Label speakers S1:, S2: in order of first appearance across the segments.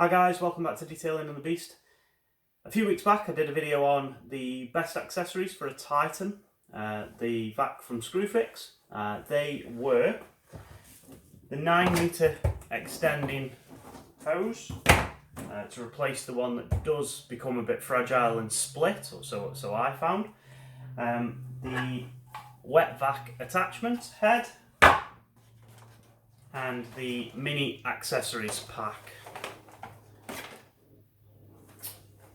S1: Hi guys, welcome back to Detailing on the Beast. A few weeks back I did a video on the best accessories for a Titan, the vac from Screwfix. They were the 9 metre extending hose to replace the one that does become a bit fragile and split, or so I found. The wet vac attachment head and the mini accessories pack.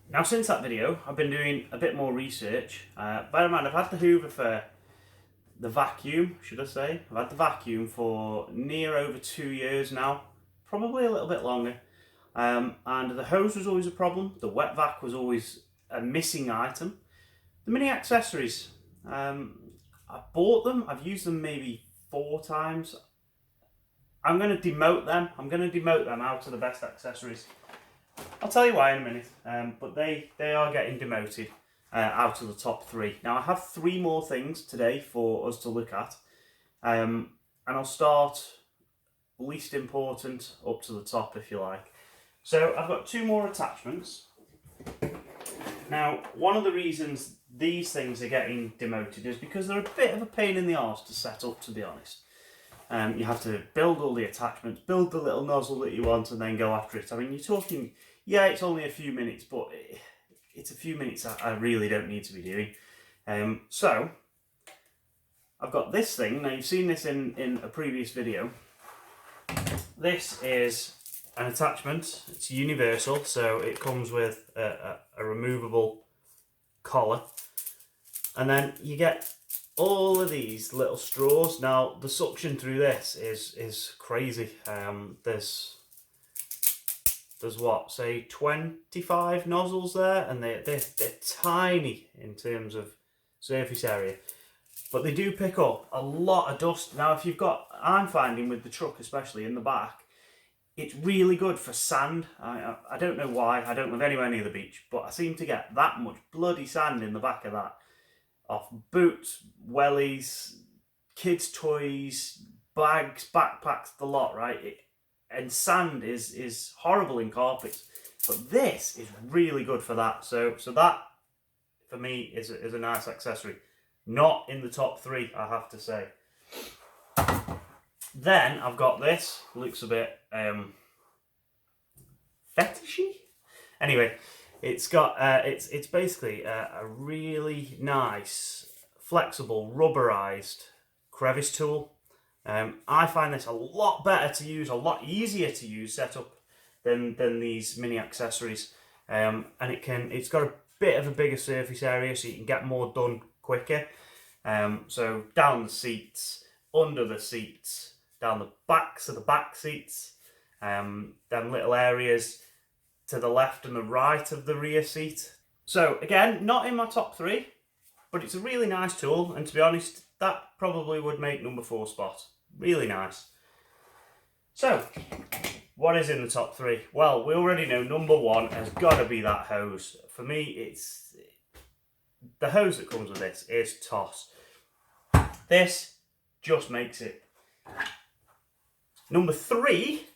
S1: Now since that video I've been doing a bit more research. Bear in mind I've had the Hoover for the vacuum, should I say. I've had the vacuum for near over 2 years now, probably a little bit longer. And the hose was always a problem, the wet vac was always a missing item. The mini accessories, I bought them, I've used them maybe 4 times. I'm going to demote them, out of the best accessories. I'll tell you why in a minute, but they are getting demoted out of the top 3. Now I have 3 more things today for us to look at, and I'll start least important up to the top if you like. So I've got 2 more attachments. Now one of the reasons these things are getting demoted is because they're a bit of a pain in the arse to set up, to be honest. You have to build all the attachments, build the little nozzle that you want, and then go after it. I mean, you're talking, yeah, it's only a few minutes, but it's a few minutes I really don't need to be doing. So, I've got this thing. Now, you've seen this in a previous video. This is an attachment. It's universal, so it comes with a removable collar. And then you get all of these little straws. Now the suction through this is crazy. There's what, say 25 nozzles there, and they're tiny in terms of surface area, but they do pick up a lot of dust. Now if you've got, I'm finding with the truck especially in the back, it's really good for sand. I don't know why, I don't live anywhere near the beach, but I seem to get that much bloody sand in the back of that. Off boots, wellies, kids' toys, bags, backpacks, the lot, right? And sand is horrible in carpets, but this is really good for that. So that, for me, is a nice accessory. Not in the top 3, I have to say. Then I've got this, looks a bit fetishy. Anyway. It's got it's basically a really nice, flexible, rubberized crevice tool. I find this a lot better to use, a lot easier to use setup than these mini accessories. And it's got a bit of a bigger surface area, so you can get more done quicker. So down the seats, under the seats, down the backs of the back seats, them little areas to the left and the right of the rear seat. So again, not in my top 3, but it's a really nice tool, and to be honest, that probably would make number 4 spot. Really nice. So, what is in the top 3? Well, we already know number 1 has got to be that hose. For me, it's the hose that comes with this is toss. This just makes it. Number 3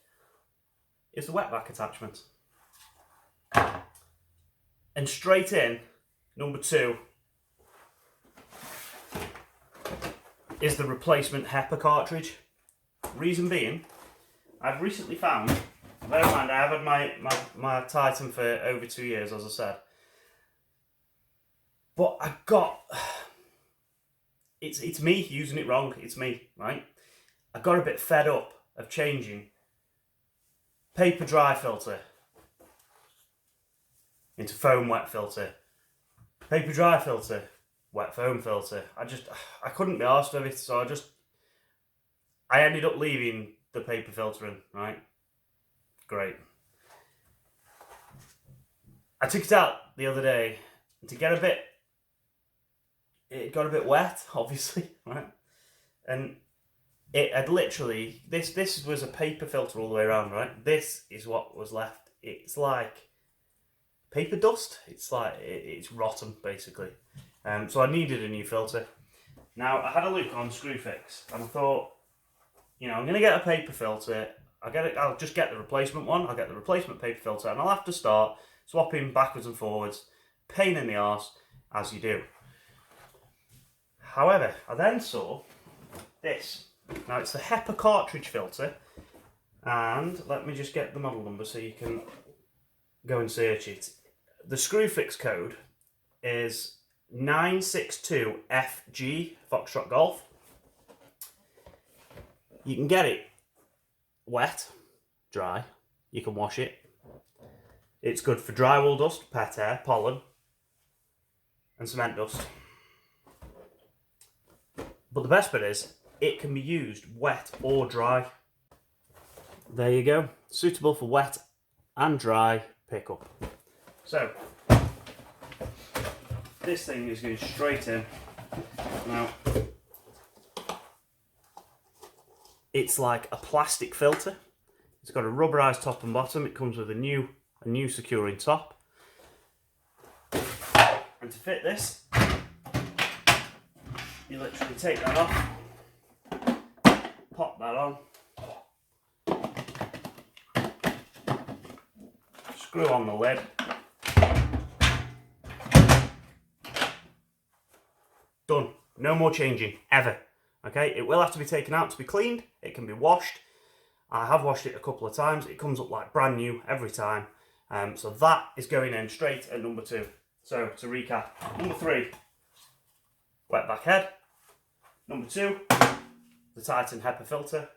S1: is the wet vac attachment. And straight in, number 2 is the replacement Hepa cartridge. Reason being, I've recently found, bear in mind I have had my Titan for over 2 years, as I said, but I got, it's me using it wrong, it's me, right? I got a bit fed up of changing paper dry filter into foam wet filter, paper dry filter, wet foam filter. I couldn't be arsed with it, so I ended up leaving the paper filtering, right? Great. I took it out the other day to get it got a bit wet, obviously, right? And it had literally, this was a paper filter all the way around, right? This is what was left. It's like paper dust. It's like it's rotten basically. So I needed a new filter. Now I had a look on Screwfix and I thought, you know, I'm gonna get a paper filter. I'll just get the replacement one. I'll get the replacement paper filter, and I'll have to start swapping backwards and forwards. Pain in the arse, as you do. However, I then saw this. Now it's the Hepa cartridge filter, and let me just get the model number so you can go and search it. The Screwfix code is 962FG, Foxtrot Golf. You can get it wet, dry, you can wash it. It's good for drywall dust, pet hair, pollen, and cement dust. But the best bit is, it can be used wet or dry. There you go, suitable for wet and dry pickup. So, this thing is going straight in. Now, it's like a plastic filter. It's got a rubberized top and bottom. It comes with a new securing top. And to fit this, you literally take that off, pop that on, screw on the lid, done. No more changing, ever. Okay, it will have to be taken out to be cleaned. It can be washed. I have washed it a couple of times. It comes up like brand new every time. So that is going in straight at number 2. So to recap, number 3, wet back head. Number 2, the Titan Hepa filter.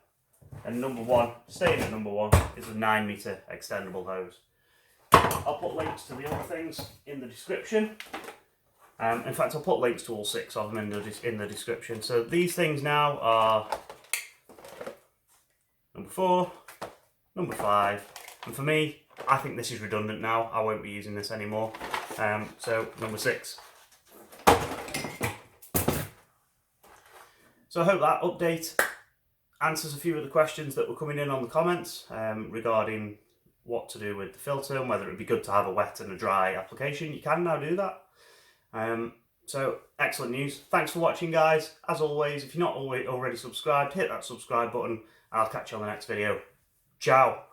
S1: And number 1, staying at number 1, is the 9-meter extendable hose. I'll put links to the other things in the description. In fact, I'll put links to all 6 of them in the description. So these things now are number 4, number 5, and for me, I think this is redundant now. I won't be using this anymore. So number 6. So I hope that update answers a few of the questions that were coming in on the comments regarding what to do with the filter and whether it would be good to have a wet and a dry application. You can now do that. So excellent news. Thanks for watching, guys. As always, if you're not already subscribed, hit that subscribe button. I'll catch you on the next video. Ciao.